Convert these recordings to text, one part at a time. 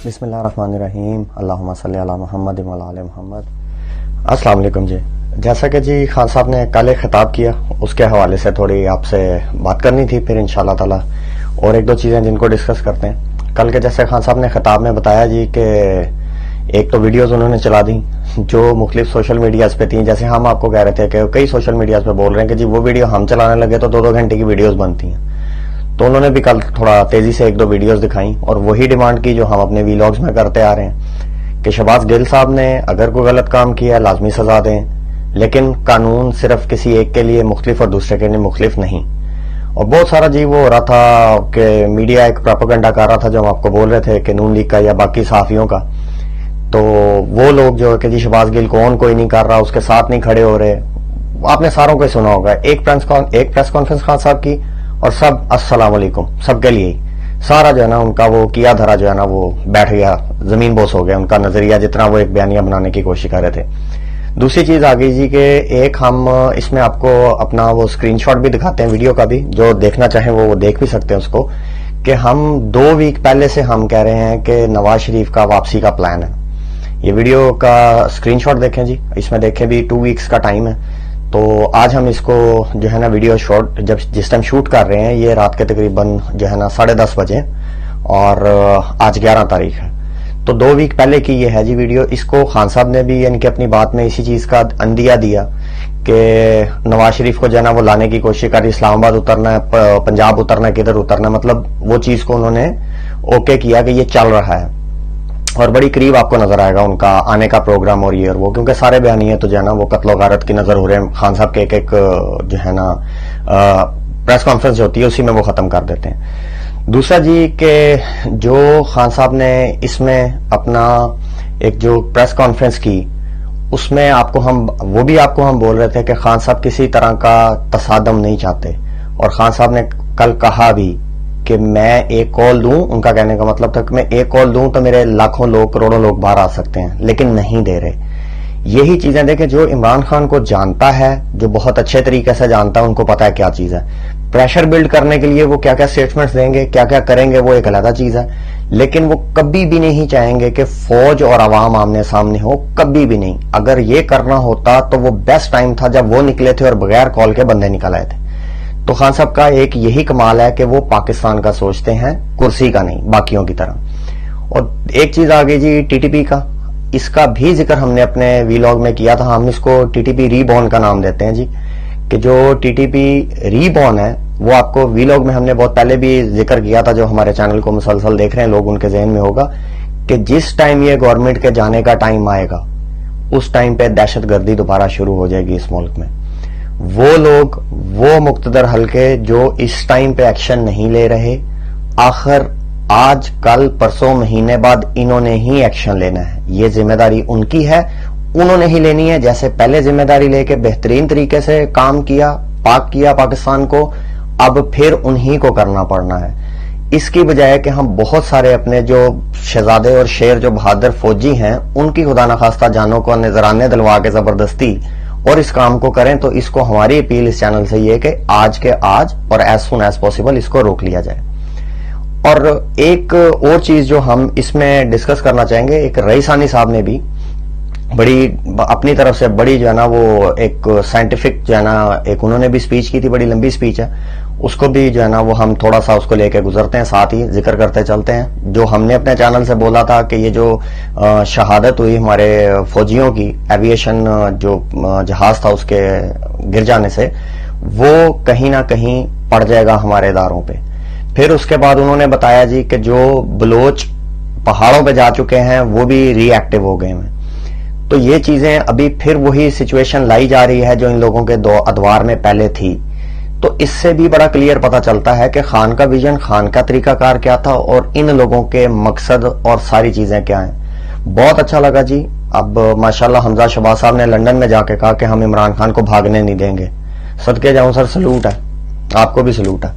بسم اللہ الرحمن الرحیم، اللہم صلی علی محمد و علی آل محمد۔ السلام علیکم جی۔ جیسا کہ جی خان صاحب نے کل ایک خطاب کیا، اس کے حوالے سے تھوڑی آپ سے بات کرنی تھی، پھر انشاءاللہ تعالی اور ایک دو چیزیں جن کو ڈسکس کرتے ہیں۔ کل کے جیسے خان صاحب نے خطاب میں بتایا جی کہ ایک تو ویڈیوز انہوں نے چلا دیں جو مختلف سوشل میڈیاز پہ تھیں، جیسے ہم آپ کو کہہ رہے تھے کہ کئی سوشل میڈیاز پہ بول رہے ہیں کہ جی وہ ویڈیو ہم چلانے لگے تو 2 گھنٹے کی ویڈیوز بنتی ہیں، تو انہوں نے بھی کل تھوڑا تیزی سے 1-2 ویڈیوز دکھائیں اور وہی ڈیمانڈ کی جو ہم اپنے ویلاگز میں کرتے آ رہے ہیں کہ شہباز گل صاحب نے اگر کوئی غلط کام کیا لازمی سزا دیں، لیکن قانون صرف کسی ایک کے لیے مختلف اور دوسرے کے لیے مختلف نہیں۔ اور بہت سارا جی وہ ہو رہا تھا کہ میڈیا ایک پروپیگنڈا کر رہا تھا جو ہم آپ کو بول رہے تھے کہ نون لیگ کا یا باقی صحافیوں کا، تو وہ لوگ جو ہے کہ جی شہباز گل کو کوئی نہیں کر رہا، اس کے ساتھ نہیں کھڑے ہو رہے، آپ نے ساروں کو سنا ہوگا۔ ایک پریس کانفرنس خان صاحب کی اور سب السلام علیکم، سب کے لیے سارا جو ہے نا ان کا وہ کیا دھرا جو ہے نا وہ بیٹھ گیا، زمین بوس ہو گیا ان کا نظریہ، جتنا وہ ایک بیانیہ بنانے کی کوشش کر رہے تھے۔ دوسری چیز آ گئی جی کہ ایک ہم اس میں آپ کو اپنا وہ اسکرین شاٹ بھی دکھاتے ہیں ویڈیو کا بھی، جو دیکھنا چاہیں وہ دیکھ بھی سکتے ہیں اس کو، کہ ہم 2 ویک پہلے سے ہم کہہ رہے ہیں کہ نواز شریف کا واپسی کا پلان ہے۔ یہ ویڈیو کا اسکرین شاٹ دیکھیں جی، اس میں دیکھیں بھی 2 ویکس کا ٹائم ہے، تو آج ہم اس کو جو ہے نا ویڈیو شاٹ جس ٹائم شوٹ کر رہے ہیں یہ رات کے تقریباً جو ہے نا 10:30 بجے اور آج 11 تاریخ ہے، تو 2 ویک پہلے کی یہ ہے جی ویڈیو۔ اس کو خان صاحب نے بھی یعنی کہ اپنی بات میں اسی چیز کا اندیا دیا کہ نواز شریف کو جو ہے نا وہ لانے کی کوشش کر رہی، اسلام آباد اترنا ہے، پنجاب اترنا ہے، کدھر اترنا ہے، مطلب وہ چیز کو انہوں نے اوکے کیا کہ یہ چل رہا ہے، اور بڑی قریب آپ کو نظر آئے گا ان کا آنے کا پروگرام اور یہ اور وہ، کیونکہ سارے بیانیے تو جو ہے نا وہ قتل و غارت کی نظر ہو رہے ہیں، خان صاحب کے ایک جو ہے نا پریس کانفرنس جو ہوتی ہے اسی میں وہ ختم کر دیتے ہیں۔ دوسرا جی کہ جو خان صاحب نے اس میں اپنا ایک جو پریس کانفرنس کی، اس میں آپ کو ہم بول رہے تھے کہ خان صاحب کسی طرح کا تصادم نہیں چاہتے، اور خان صاحب نے کل کہا بھی کہ میں ایک کال دوں، ان کا کہنے کا مطلب تھا کہ میں ایک کال دوں تو میرے لاکھوں لوگ کروڑوں لوگ باہر آ سکتے ہیں، لیکن نہیں دے رہے۔ یہی چیزیں دیکھیں جو عمران خان کو جانتا ہے، جو بہت اچھے طریقے سے جانتا ہے، ان کو پتا ہے کیا چیز ہے۔ پریشر بلڈ کرنے کے لیے وہ کیا کیا سٹیٹمنٹس دیں گے، کیا کیا کریں گے، وہ ایک علیحدہ چیز ہے، لیکن وہ کبھی بھی نہیں چاہیں گے کہ فوج اور عوام آمنے سامنے ہو، کبھی بھی نہیں۔ اگر یہ کرنا ہوتا تو وہ بیسٹ ٹائم تھا جب وہ نکلے تھے اور بغیر کال کے بندے نکل آئے تھے۔ تو خان صاحب کا ایک یہی کمال ہے کہ وہ پاکستان کا سوچتے ہیں، کرسی کا نہیں، باقیوں کی طرح۔ اور ایک چیز آ گئی جی ٹی ٹی پی کا، اس کا بھی ذکر ہم نے اپنے ویلاگ میں کیا تھا، ہم اس کو ٹی ٹی پی ری بورن کا نام دیتے ہیں جی، کہ جو ٹی ٹی پی ری بورن ہے وہ آپ کو ویلاگ میں ہم نے بہت پہلے بھی ذکر کیا تھا، جو ہمارے چینل کو مسلسل دیکھ رہے ہیں لوگ ان کے ذہن میں ہوگا کہ جس ٹائم یہ گورنمنٹ کے جانے کا ٹائم آئے گا اس ٹائم پہ دہشت گردی دوبارہ شروع ہو جائے گی اس ملک میں۔ وہ لوگ، وہ مقتدر حلقے جو اس ٹائم پہ ایکشن نہیں لے رہے، آخر آج کل پرسوں مہینے بعد انہوں نے ہی ایکشن لینا ہے، یہ ذمہ داری ان کی ہے، انہوں نے ہی لینی ہے۔ جیسے پہلے ذمہ داری لے کے بہترین طریقے سے کام کیا، پاک کیا پاکستان کو، اب پھر انہی کو کرنا پڑنا ہے۔ اس کی بجائے کہ ہم بہت سارے اپنے جو شہزادے اور شیر جو بہادر فوجی ہیں ان کی خدا نخواستہ جانوں کو نذرانے دلوا کے زبردستی اور اس کام کو کریں، تو اس کو ہماری اپیل اس چینل سے یہ کہ آج کے آج اور ایز سون ایز پاسبل اس کو روک لیا جائے۔ اور ایک اور چیز جو ہم اس میں ڈسکس کرنا چاہیں گے، ایک رئیسانی صاحب نے بھی بڑی اپنی طرف سے بڑی جو ہے نا وہ ایک سائنٹیفک جو ہے نا ایک انہوں نے بھی سپیچ کی تھی، بڑی لمبی سپیچ ہے، اس کو بھی جو ہے نا وہ ہم تھوڑا سا اس کو لے کے گزرتے ہیں، ساتھ ہی ذکر کرتے چلتے ہیں۔ جو ہم نے اپنے چینل سے بولا تھا کہ یہ جو شہادت ہوئی ہمارے فوجیوں کی، ایویشن جو جہاز تھا اس کے گر جانے سے، وہ کہیں نہ کہیں پڑ جائے گا ہمارے اداروں پہ۔ پھر اس کے بعد انہوں نے بتایا جی کہ جو بلوچ پہاڑوں پہ جا چکے ہیں وہ بھی ری ایکٹیو ہو گئے ہیں، تو یہ چیزیں ابھی پھر وہی سچویشن لائی جا رہی ہے جو ان لوگوں کے 2 ادوار میں پہلے تھی۔ تو اس سے بھی بڑا کلیئر پتا چلتا ہے کہ خان کا ویژن، خان کا طریقہ کار کیا تھا اور ان لوگوں کے مقصد اور ساری چیزیں کیا ہیں۔ بہت اچھا لگا جی، اب ماشاءاللہ حمزہ شہباز صاحب نے لندن میں جا کے کہا کہ ہم عمران خان کو بھاگنے نہیں دیں گے۔ صدقے جاؤں سر، سلوٹ ہے، آپ کو بھی سلوٹ ہے۔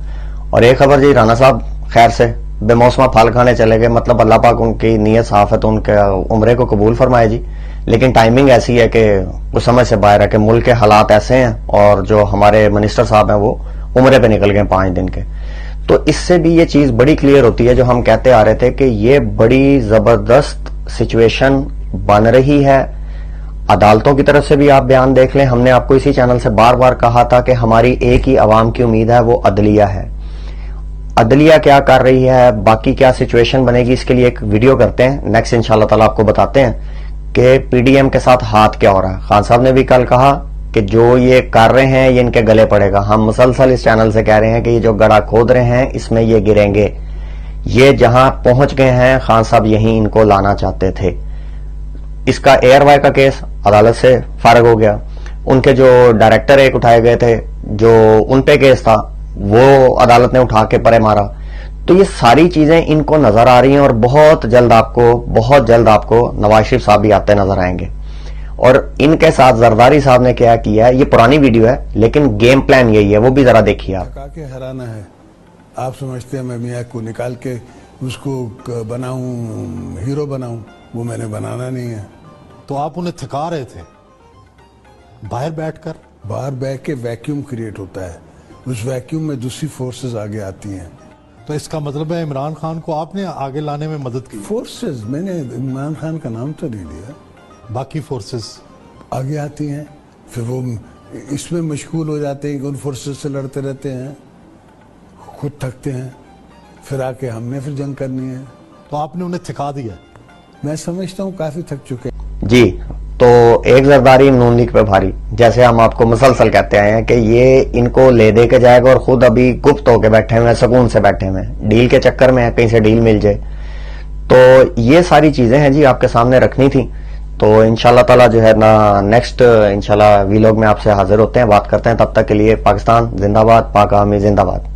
اور ایک خبر جی، رانا صاحب خیر سے بے موسمہ پھل کھانے چلے گئے، مطلب اللہ پاک ان کی نیت صاف ہے تو ان کے عمرے کو قبول فرمائے جی، لیکن ٹائمنگ ایسی ہے کہ وہ سمجھ سے باہر ہے کہ ملک کے حالات ایسے ہیں، اور جو ہمارے منسٹر صاحب ہیں وہ عمرے پہ نکل گئے 5 دن کے، تو اس سے بھی یہ چیز بڑی کلیئر ہوتی ہے جو ہم کہتے آ رہے تھے کہ یہ بڑی زبردست سچویشن بن رہی ہے. عدالتوں کی طرف سے بھی آپ بیان دیکھ لیں. ہم نے آپ کو اسی چینل سے بار بار کہا تھا کہ ہماری ایک ہی عوام کی امید ہے, وہ عدلیہ ہے. عدلیہ کیا کر رہی ہے, باقی کیا سچویشن بنے گی, اس کے لیے ایک ویڈیو کرتے ہیں نیکسٹ انشاءاللہ تعالی آپ کو بتاتے ہیں کہ پی ڈی ایم کے ساتھ ہاتھ کیا ہو رہا ہے. خان صاحب نے بھی کل کہا کہ جو یہ کر رہے ہیں یہ ان کے گلے پڑے گا. ہم مسلسل اس چینل سے کہہ رہے ہیں کہ یہ جو گڑھا کھود رہے ہیں اس میں یہ گریں گے. یہ جہاں پہنچ گئے ہیں خان صاحب یہیں ان کو لانا چاہتے تھے. اس کا ایئر وائی کا کیس عدالت سے فارغ ہو گیا. ان کے جو ڈائریکٹر ایک اٹھائے گئے تھے جو ان پہ کیس تھا وہ عدالت نے اٹھا کے پرے مارا. تو یہ ساری چیزیں ان کو نظر آ رہی ہیں اور بہت جلد آپ کو نواز شریف صاحب بھی آتے نظر آئیں گے. اور ان کے ساتھ زرداری صاحب نے کیا کیا ہے, یہ پرانی ویڈیو ہے لیکن گیم پلان یہی ہے, وہ بھی ذرا دیکھیے آپ. تھکا کے ہرانا ہے. آپ سمجھتے ہیں میں میاں کو نکال کے اس کو بناؤں, ہیرو بناؤں, وہ میں نے بنانا نہیں ہے. تو آپ انہیں تھکا رہے تھے باہر بیٹھ کے ویکیوم کریٹ ہوتا ہے. اس ویکیوم میں دوسری فورسز آگے آتی ہیں. تو اس کا مطلب ہے عمران خان کو آپ نے آگے لانے میں مدد کی. فورسز, میں نے عمران خان کا نام تو نہیں لیا. باقی فورسز آگے آتی ہیں, پھر وہ اس میں مشغول ہو جاتے ہیں کہ ان فورسز سے لڑتے رہتے ہیں, خود تھکتے ہیں, پھر آ کے ہم نے پھر جنگ کرنی ہے. تو آپ نے انہیں تھکا دیا. میں سمجھتا ہوں کافی تھک چکے. جی, تو ایک زرداری نون لیگ پہ بھاری, جیسے ہم آپ کو مسلسل کہتے آئے ہیں کہ یہ ان کو لے دے کے جائے گا اور خود ابھی گپت ہو کے بیٹھے ہوئے, سکون سے بیٹھے ہوئے, ڈیل کے چکر میں کہیں سے ڈیل مل جائے. تو یہ ساری چیزیں ہیں جی آپ کے سامنے رکھنی تھی. تو انشاءاللہ تعالی جو ہے نا نیکسٹ انشاءاللہ ویلاگ میں آپ سے حاضر ہوتے ہیں, بات کرتے ہیں. تب تک کے لیے پاکستان زندہ باد, پاک عوامی زندہ باد.